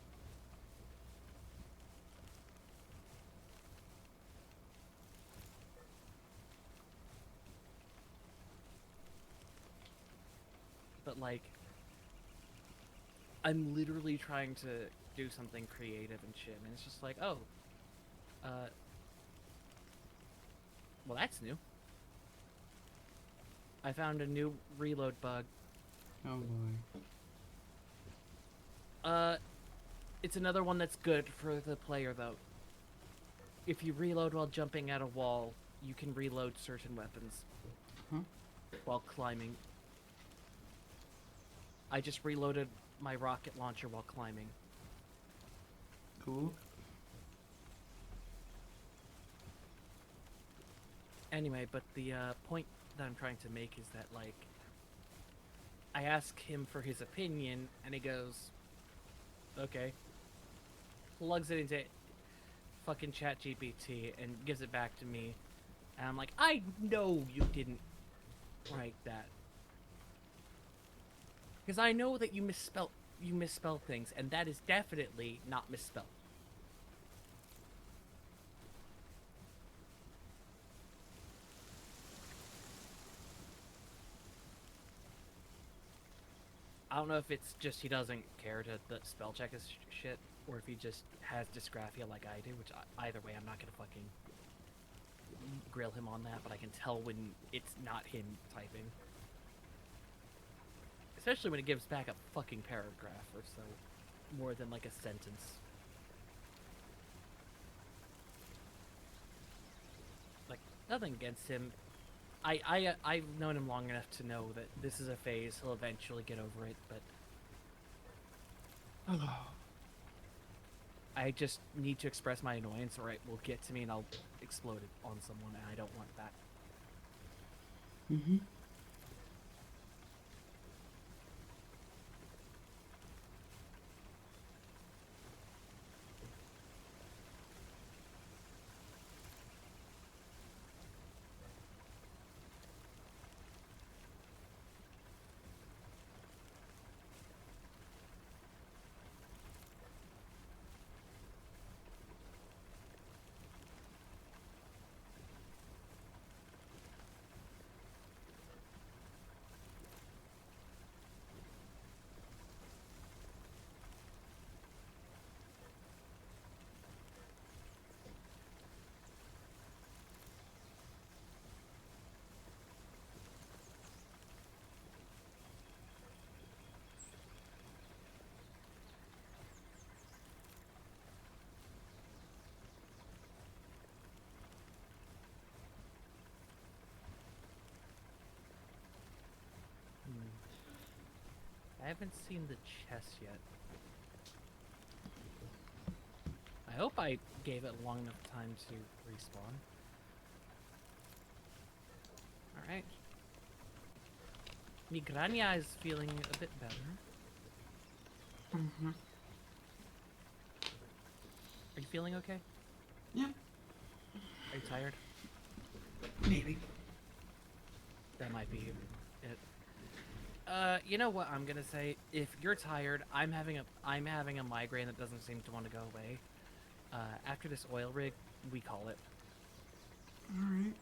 But, like, I'm literally trying to do something creative and shit, and it's just like, oh, well, that's new. I found a new reload bug. Oh boy. It's another one that's good for the player, though. If you reload while jumping at a wall, you can reload certain weapons. Huh? While climbing. I just reloaded my rocket launcher while climbing. Cool. Anyway, but the point that I'm trying to make is that, like, I ask him for his opinion, and he goes, okay. Plugs it into fucking ChatGPT and gives it back to me. And I'm like, I know you didn't write that. Because I know that you misspell things, and that is definitely not misspelled. I don't know if it's just he doesn't care to spell check his shit, or if he just has dysgraphia like I do, which either way, I'm not gonna fucking grill him on that, but I can tell when it's not him typing. Especially when it gives back a fucking paragraph or so, more than like a sentence. Like, nothing against him. I've known him long enough to know that this is a phase. He'll eventually get over it, but I just need to express my annoyance, or it will get to me and I'll explode it on someone, and I don't want that. I haven't seen the chest yet. I hope I gave it long enough time to respawn. Alright. Migrania is feeling a bit better. Mm-hmm. Are you feeling okay? Yeah. Are you tired? Maybe. That might be it. You know what I'm gonna say? If you're tired, I'm having a migraine that doesn't seem to want to go away. After this oil rig, we call it. Alright.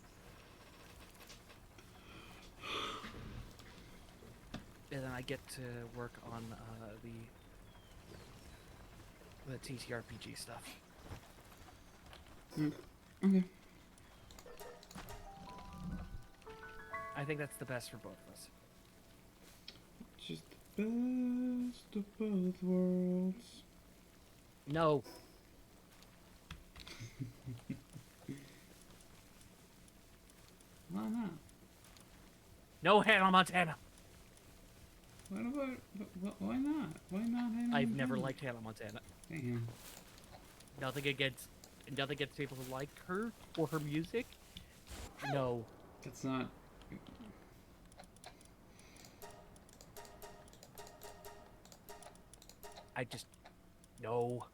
And then I get to work on the TTRPG stuff. Okay. I think that's the best for both of us. Best of both worlds. No. Why not? No Hannah Montana. What about? Why not? Why not? I've never liked Hannah Montana. Damn. Nothing against people who like her or her music. No. That's not. I just no.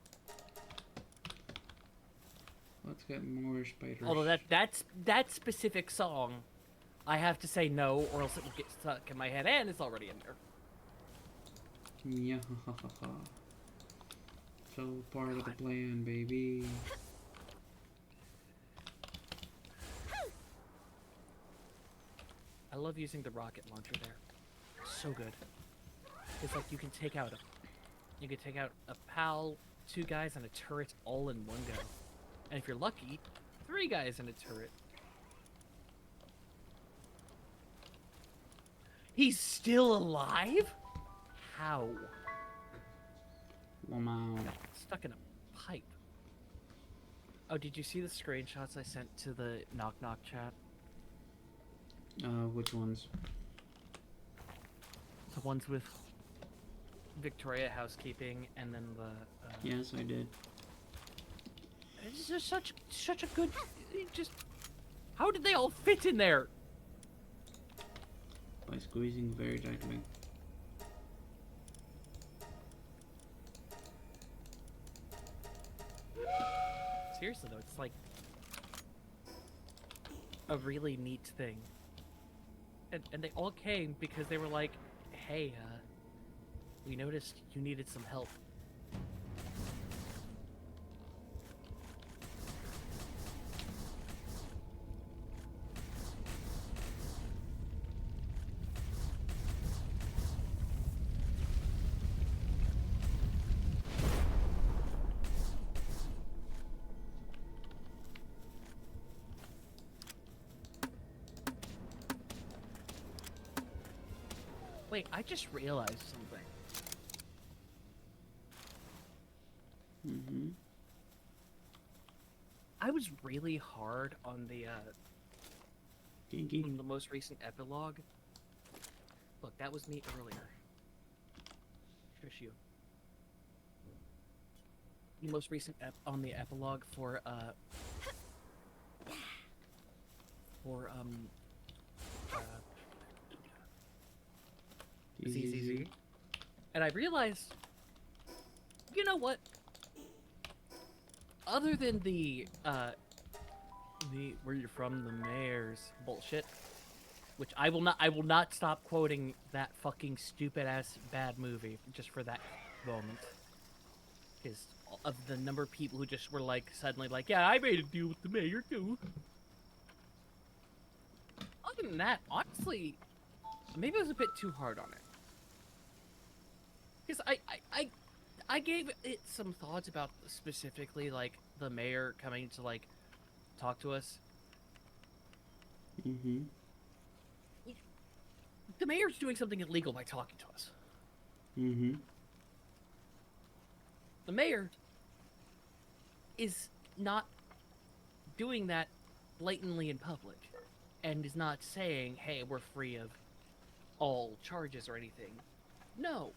Let's get more spiders. Although that specific song, I have to say no, or else it will get stuck in my head, and it's already in there. Yeah. So part of the plan, baby. I love using the rocket launcher there. So good. It's like you can take out a pal, 2 guys, and a turret all in one go. And if you're lucky, 3 guys in a turret. He's still alive? How? Wow. Stuck in a pipe. Oh, did you see the screenshots I sent to the Knock Knock chat? Which ones? The ones with Victoria housekeeping, and then the. Yes, I did. It's just such a good. Just how did they all fit in there? By squeezing very tightly. Seriously though, it's like a really neat thing. And they all came because they were like, hey, we noticed you needed some help. Wait, I just realized something. Mm-hmm. I was really hard on the Kinky. on the most recent epilogue. Look, that was me earlier. Shush you. The most recent on the epilogue for ZZZ. And I realized, you know what? Other than the where you're from, the mayor's bullshit, which I will not stop quoting that fucking stupid ass bad movie just for that moment. Because of the number of people who just were like suddenly like, yeah, I made a deal with the mayor too. Other than that, honestly, maybe I was a bit too hard on it. Because I gave it some thoughts about specifically like the mayor coming to like talk to us. Mm-hmm. The mayor's doing something illegal by talking to us. Mm-hmm. The mayor is not doing that blatantly in public and is not saying, hey, we're free of all charges or anything. No.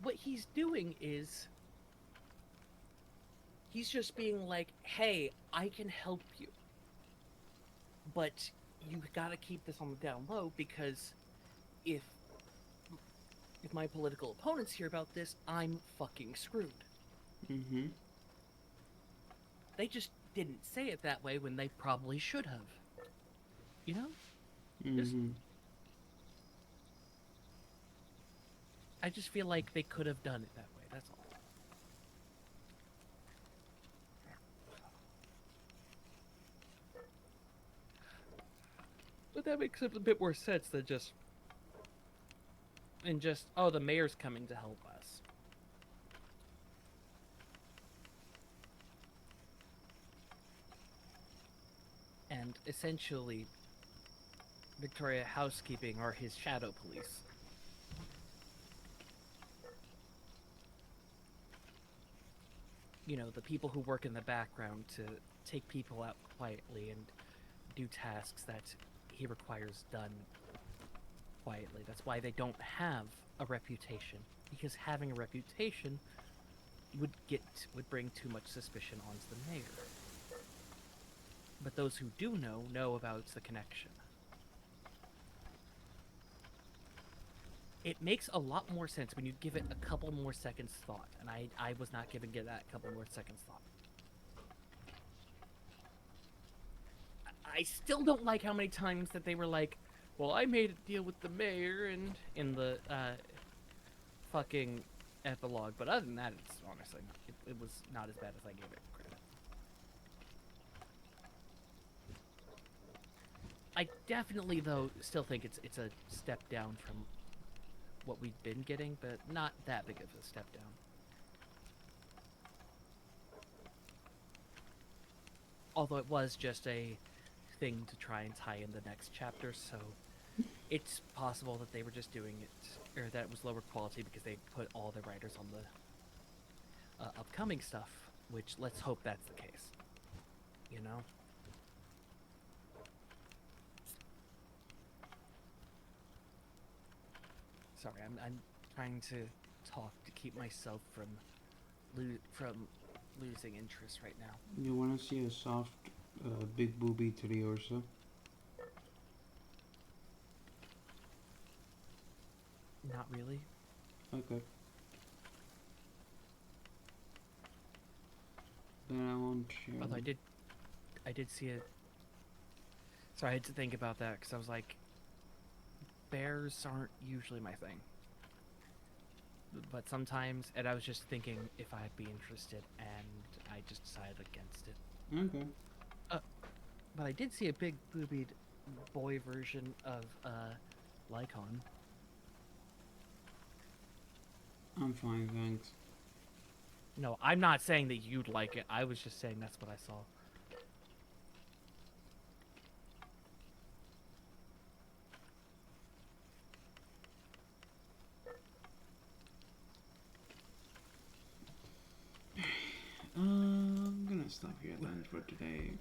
What he's doing is he's just being like, hey, I can help you. But you gotta keep this on the down low because if my political opponents hear about this, I'm fucking screwed. Mm-hmm. They just didn't say it that way when they probably should have. You know? Mm-hmm. I just feel like they could have done it that way, that's all. But that makes a bit more sense than just... And just, oh, the mayor's coming to help us. And essentially, Victoria Housekeeping are his shadow police. the people who work in the background to take people out quietly and do tasks that he requires done quietly. That's why they don't have a reputation, because having a reputation would bring too much suspicion onto the mayor. But those who do know about the connection. It makes a lot more sense when you give it a couple more seconds thought, and I was not giving it that couple more seconds thought. I still don't like how many times that they were like, well, I made a deal with the mayor and in the fucking epilogue, but other than that, it's honestly it was not as bad as I gave it credit. I definitely though still think it's a step down from what we've been getting, but not that big of a step down. Although it was just a thing to try and tie in the next chapter, so it's possible that they were just doing it, or that it was lower quality because they put all the writers on the upcoming stuff, which let's hope that's the case. You know? Sorry, I'm trying to talk to keep myself from losing interest right now. You want to see a soft, big booby to the Ursa? Not really. Okay. Then I won't share. Although I did see it. Sorry, I had to think about that because I was like, bears aren't usually my thing. But sometimes, and I was just thinking if I'd be interested, and I just decided against it. Okay. But I did see a big boobied boy version of Lycon. I'm fine, thanks. No, I'm not saying that you'd like it. I was just saying that's what I saw. I'm gonna stop here then for today.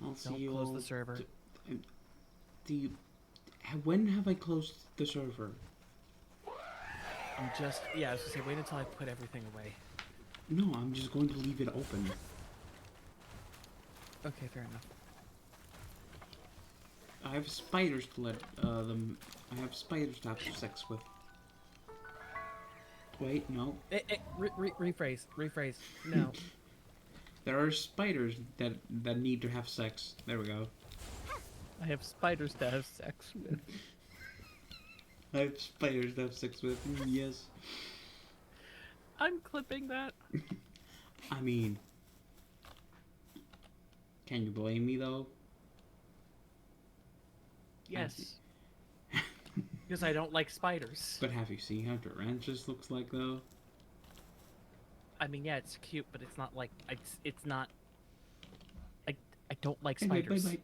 I'll see you all. Don't close the server. Do you? When have I closed the server? I was gonna say, wait until I put everything away. No, I'm just going to leave it open. Okay, fair enough. I have spiders to let them. I have spiders to have sex with. Wait, no. Rephrase. No. There are spiders that need to have sex. There we go. I have spiders to have sex with. I have spiders to have sex with. Yes. I'm clipping that. I mean, can you blame me though? Yes. Because I don't like spiders. But have you seen how tarantulas looks like though? I mean, yeah, it's cute, but it's not like it's not. I don't like Anyway, spiders. bye-bye.